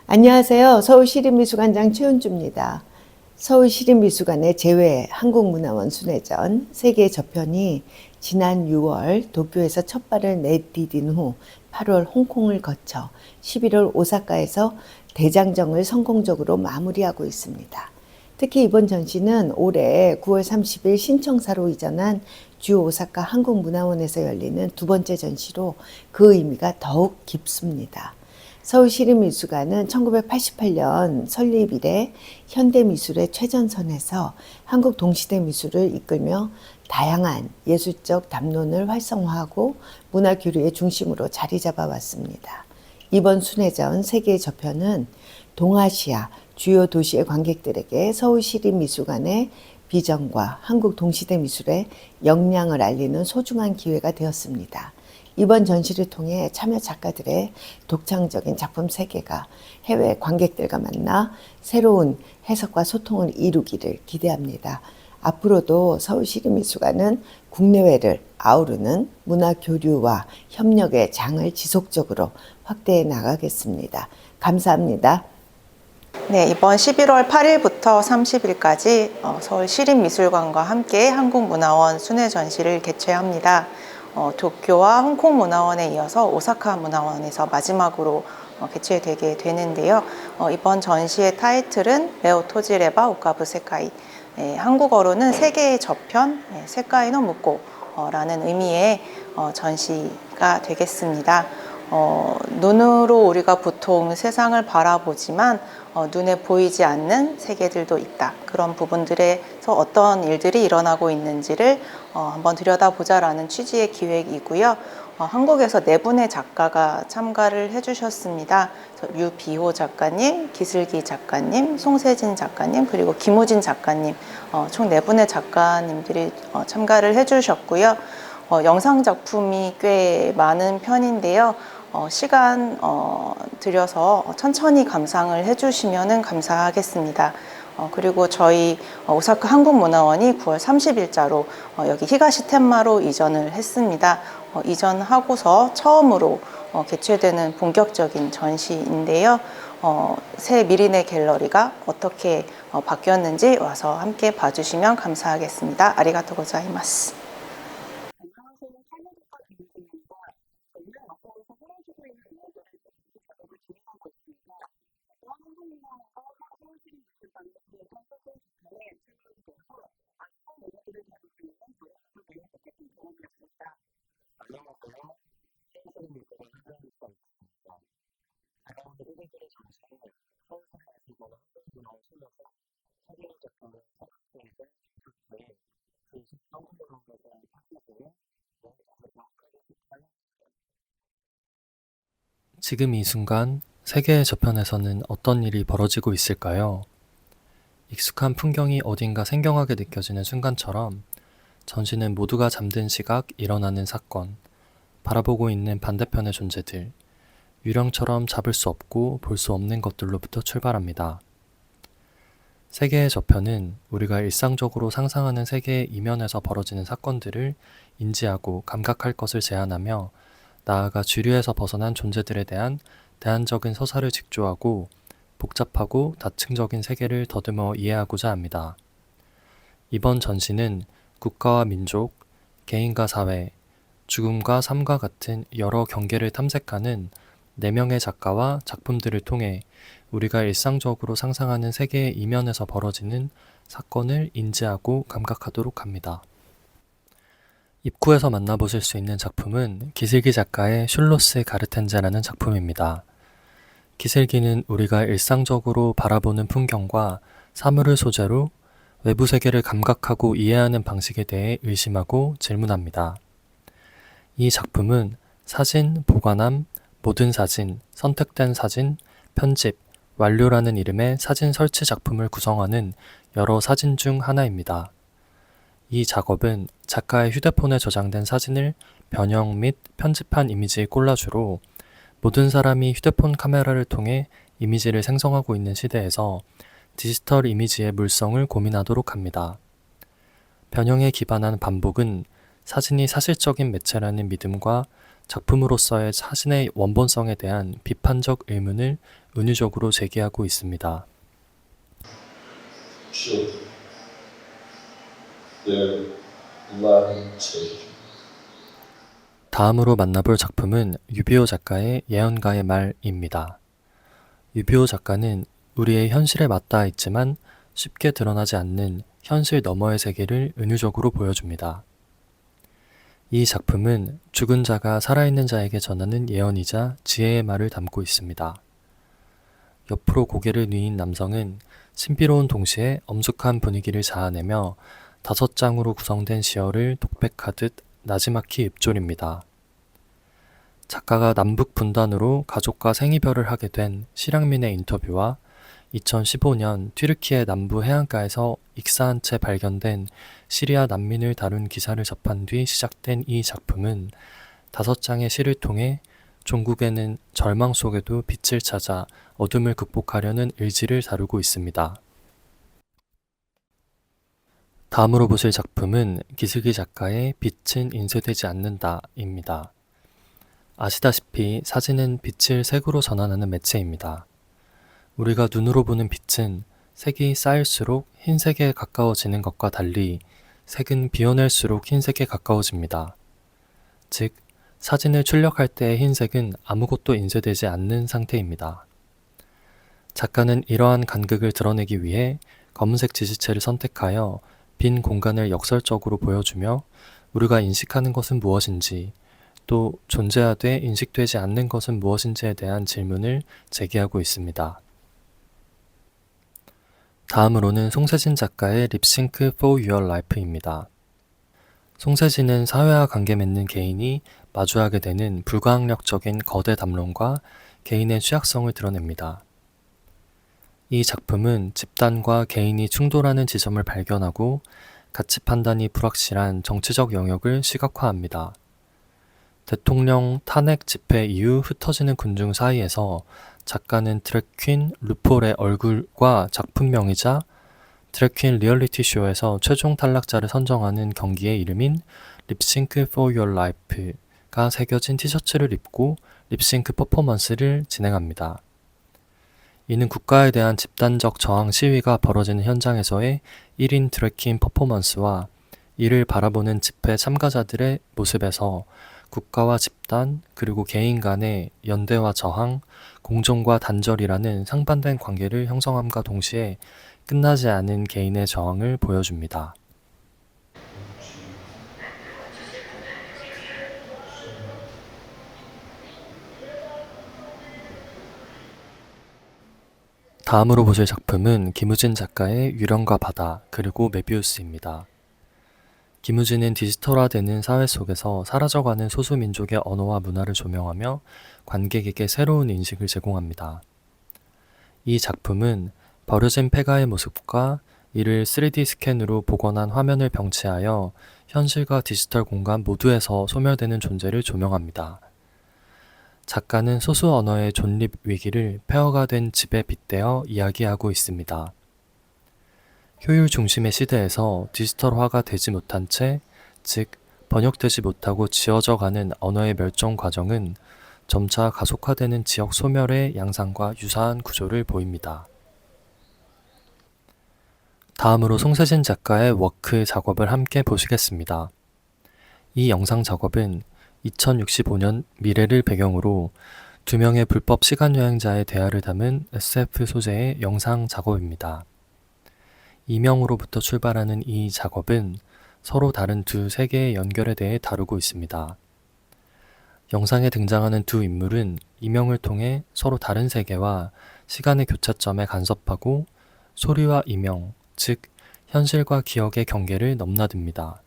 안녕하세요. 서울시립미술관장 최은주입니다. 서울시립미술관의 제외 한국문화원 순회전 세계 저편이 지난 6월 도쿄에서 첫 발을 내디딘 후 8월 홍콩을 거쳐 11월 오사카에서 대장정을 성공적으로 마무리하고 있습니다. 특히 이번 전시는 올해 9월 30일 신청사로 이전한 주 오사카 한국문화원에서 열리는 두 번째 전시로 그 의미가 더욱 깊습니다. 서울시립미술관은 1988년 설립 이래 현대미술의 최전선에서 한국 동시대 미술을 이끌며 다양한 예술적 담론을 활성화하고 문화교류의 중심으로 자리 잡아왔습니다. 이번 순회전 세계의 저편은 동아시아 주요 도시의 관객들에게 서울시립미술관의 비전과 한국 동시대 미술의 역량을 알리는 소중한 기회가 되었습니다. 이번 전시를 통해 참여 작가들의 독창적인 작품 세계가 해외 관객들과 만나 새로운 해석과 소통을 이루기를 기대합니다. 앞으로도 서울시립미술관은 국내외를 아우르는 문화교류와 협력의 장을 지속적으로 확대해 나가겠습니다. 감사합니다. 네, 이번 11월 8일부터 30일까지 서울시립미술관과 함께 한국문화원 순회 전시를 개최합니다. 도쿄와 홍콩문화원에 이어서 오사카 문화원에서 마지막으로 개최되게 되는데요. 이번 전시의 타이틀은 레오 토지레바 오카부 세카이, 한국어로는 세계의 저편, 세카이노 무코라는 의미의 전시가 되겠습니다. 눈으로 우리가 보통 세상을 바라보지만 눈에 보이지 않는 세계들도 있다. 그런 부분들에서 어떤 일들이 일어나고 있는지를 한번 들여다보자라는 취지의 기획이고요. 한국에서 4분의 작가가 참가를 해주셨습니다. 유비호 작가님, 기슬기 작가님, 송세진 작가님, 그리고 김우진 작가님, 총 4분의 작가님들이 참가를 해주셨고요. 영상 작품이 꽤 많은 편인데요. 시간 들여서 천천히 감상을 해주시면 감사하겠습니다. 그리고 저희 오사카 한국문화원이 9월 30일자로 여기 히가시 텐마로 이전을 했습니다. 이전하고서 처음으로 개최되는 본격적인 전시인데요. 새 미리네 갤러리가 어떻게 바뀌었는지 와서 함께 봐주시면 감사하겠습니다. 아리가토 고자이마스. 지금 이 순간 세계의 저편에서는 어떤 일이 벌어지고 있을까요? 익숙한 풍경이 어딘가 생경하게 느껴지는 순간처럼 전시는 모두가 잠든 시각 일어나는 사건, 바라보고 있는 반대편의 존재들, 유령처럼 잡을 수 없고 볼 수 없는 것들로부터 출발합니다. 세계의 저편은 우리가 일상적으로 상상하는 세계의 이면에서 벌어지는 사건들을 인지하고 감각할 것을 제안하며 나아가 주류에서 벗어난 존재들에 대한 대안적인 서사를 직조하고 복잡하고 다층적인 세계를 더듬어 이해하고자 합니다. 이번 전시는 국가와 민족, 개인과 사회, 죽음과 삶과 같은 여러 경계를 탐색하는 4명의 작가와 작품들을 통해 우리가 일상적으로 상상하는 세계의 이면에서 벌어지는 사건을 인지하고 감각하도록 합니다. 입구에서 만나보실 수 있는 작품은 기슬기 작가의 슐로스 가르텐제라는 작품입니다. 기슬기는 우리가 일상적으로 바라보는 풍경과 사물을 소재로 외부 세계를 감각하고 이해하는 방식에 대해 의심하고 질문합니다. 이 작품은 사진, 보관함, 모든 사진, 선택된 사진, 편집, 완료라는 이름의 사진 설치 작품을 구성하는 여러 사진 중 하나입니다. 이 작업은 작가의 휴대폰에 저장된 사진을 변형 및 편집한 이미지의 콜라주로 모든 사람이 휴대폰 카메라를 통해 이미지를 생성하고 있는 시대에서 디지털 이미지의 물성을 고민하도록 합니다. 변형에 기반한 반복은 사진이 사실적인 매체라는 믿음과 작품으로서의 사진의 원본성에 대한 비판적 의문을 은유적으로 제기하고 있습니다. children, their lamentation. 다음으로 만나볼 작품은 유비오 작가의 예언가의 말입니다. 유비오 작가는 우리의 현실에 맞닿아 있지만 쉽게 드러나지 않는 현실 너머의 세계를 은유적으로 보여줍니다. 이 작품은 죽은 자가 살아있는 자에게 전하는 예언이자 지혜의 말을 담고 있습니다. 옆으로 고개를 뉘인 남성은 신비로운 동시에 엄숙한 분위기를 자아내며 5장으로 구성된 시어를 독백하듯 나지막히 읊조립니다. 작가가 남북 분단으로 가족과 생이별을 하게 된 실향민의 인터뷰와 2015년 튀르키예 남부 해안가에서 익사한 채 발견된 시리아 난민을 다룬 기사를 접한 뒤 시작된 이 작품은 5장의 시를 통해 종국에는 절망 속에도 빛을 찾아 어둠을 극복하려는 의지를 다루고 있습니다. 다음으로 보실 작품은 기슬기 작가의 빛은 인쇄되지 않는다입니다. 아시다시피 사진은 빛을 색으로 전환하는 매체입니다. 우리가 눈으로 보는 빛은 색이 쌓일수록 흰색에 가까워지는 것과 달리 색은 비워낼수록 흰색에 가까워집니다. 즉, 사진을 출력할 때의 흰색은 아무것도 인쇄되지 않는 상태입니다. 작가는 이러한 간극을 드러내기 위해 검은색 지지체를 선택하여 빈 공간을 역설적으로 보여주며 우리가 인식하는 것은 무엇인지, 또 존재하되 인식되지 않는 것은 무엇인지에 대한 질문을 제기하고 있습니다. 다음으로는 송세진 작가의 립싱크 for your life입니다. 송세진은 사회와 관계 맺는 개인이 마주하게 되는 불가항력적인 거대 담론과 개인의 취약성을 드러냅니다. 이 작품은 집단과 개인이 충돌하는 지점을 발견하고 가치 판단이 불확실한 정치적 영역을 시각화합니다. 대통령 탄핵 집회 이후 흩어지는 군중 사이에서 작가는 드래퀸 루폴의 얼굴과 작품명이자 드래퀸 리얼리티 쇼에서 최종 탈락자를 선정하는 경기의 이름인 립싱크 for your life가 새겨진 티셔츠를 입고 립싱크 퍼포먼스를 진행합니다. 이는 국가에 대한 집단적 저항 시위가 벌어지는 현장에서의 1인 드래퀸 퍼포먼스와 이를 바라보는 집회 참가자들의 모습에서 국가와 집단 그리고 개인 간의 연대와 저항, 공존과 단절이라는 상반된 관계를 형성함과 동시에 끝나지 않은 개인의 저항을 보여줍니다. 다음으로 보실 작품은 김우진 작가의 유령과 바다 그리고 메비우스입니다. 김우진은 디지털화되는 사회 속에서 사라져가는 소수민족의 언어와 문화를 조명하며 관객에게 새로운 인식을 제공합니다. 이 작품은 버려진 폐가의 모습과 이를 3D 스캔으로 복원한 화면을 병치하여 현실과 디지털 공간 모두에서 소멸되는 존재를 조명합니다. 작가는 소수 언어의 존립 위기를 폐허가 된 집에 빗대어 이야기하고 있습니다. 효율 중심의 시대에서 디지털화가 되지 못한 채, 즉 번역되지 못하고 지워져 가는 언어의 멸종 과정은 점차 가속화되는 지역 소멸의 양상과 유사한 구조를 보입니다. 다음으로 송세진 작가의 워크 작업을 함께 보시겠습니다. 이 영상 작업은 2065년 미래를 배경으로 2명의 불법 시간여행자의 대화를 담은 SF 소재의 영상 작업입니다. 이명으로부터 출발하는 이 작업은 서로 다른 두 세계의 연결에 대해 다루고 있습니다. 영상에 등장하는 두 인물은 이명을 통해 서로 다른 세계와 시간의 교차점에 간섭하고 소리와 이명, 즉 현실과 기억의 경계를 넘나듭니다.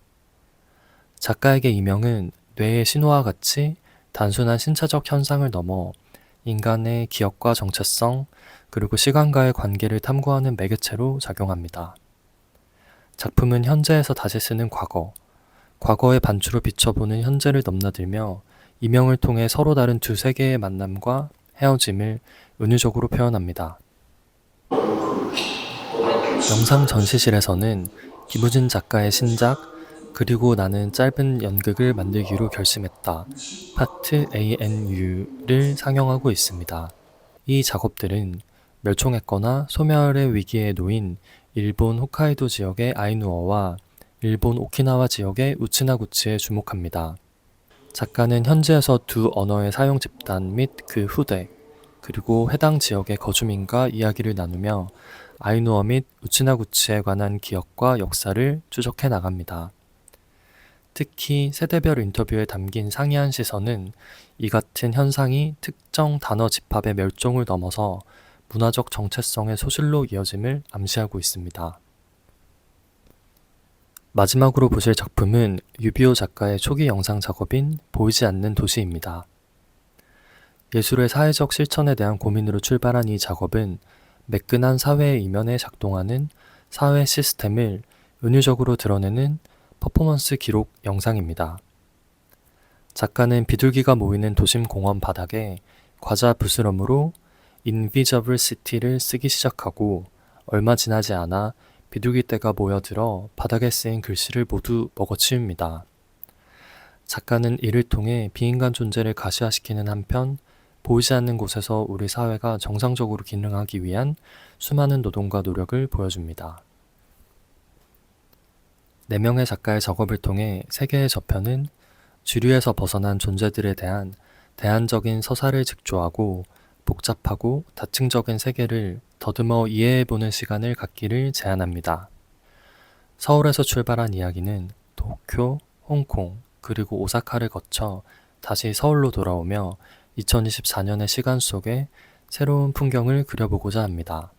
작가에게 이명은 뇌의 신호와 같이 단순한 신체적 현상을 넘어 인간의 기억과 정체성, 그리고 시간과의 관계를 탐구하는 매개체로 작용합니다. 작품은 현재에서 다시 쓰는 과거, 과거의 반추로 비춰보는 현재를 넘나들며 이명을 통해 서로 다른 두 세계의 만남과 헤어짐을 은유적으로 표현합니다. 영상 전시실에서는 김우진 작가의 신작 그리고 나는 짧은 연극을 만들기로 결심했다. 파트 ANU를 상영하고 있습니다. 이 작업들은 멸종했거나 소멸의 위기에 놓인 일본 홋카이도 지역의 아이누어와 일본 오키나와 지역의 우츠나구치에 주목합니다. 작가는 현지에서 두 언어의 사용 집단 및 그 후대, 그리고 해당 지역의 거주민과 이야기를 나누며 아이누어 및 우츠나구치에 관한 기억과 역사를 추적해 나갑니다. 특히 세대별 인터뷰에 담긴 상이한 시선은 이 같은 현상이 특정 단어 집합의 멸종을 넘어서 문화적 정체성의 소실로 이어짐을 암시하고 있습니다. 마지막으로 보실 작품은 유비오 작가의 초기 영상 작업인 보이지 않는 도시입니다. 예술의 사회적 실천에 대한 고민으로 출발한 이 작업은 매끈한 사회의 이면에 작동하는 사회 시스템을 은유적으로 드러내는 퍼포먼스 기록 영상입니다. 작가는 비둘기가 모이는 도심 공원 바닥에 과자 부스럼으로 Invisible City를 쓰기 시작하고 얼마 지나지 않아 비둘기 떼가 모여들어 바닥에 쓰인 글씨를 모두 먹어치웁니다. 작가는 이를 통해 비인간 존재를 가시화시키는 한편 보이지 않는 곳에서 우리 사회가 정상적으로 기능하기 위한 수많은 노동과 노력을 보여줍니다. 4명의 작가의 작업을 통해 세계의 저편은 주류에서 벗어난 존재들에 대한 대안적인 서사를 직조하고 복잡하고 다층적인 세계를 더듬어 이해해보는 시간을 갖기를 제안합니다. 서울에서 출발한 이야기는 도쿄, 홍콩, 그리고 오사카를 거쳐 다시 서울로 돌아오며 2024년의 시간 속에 새로운 풍경을 그려보고자 합니다.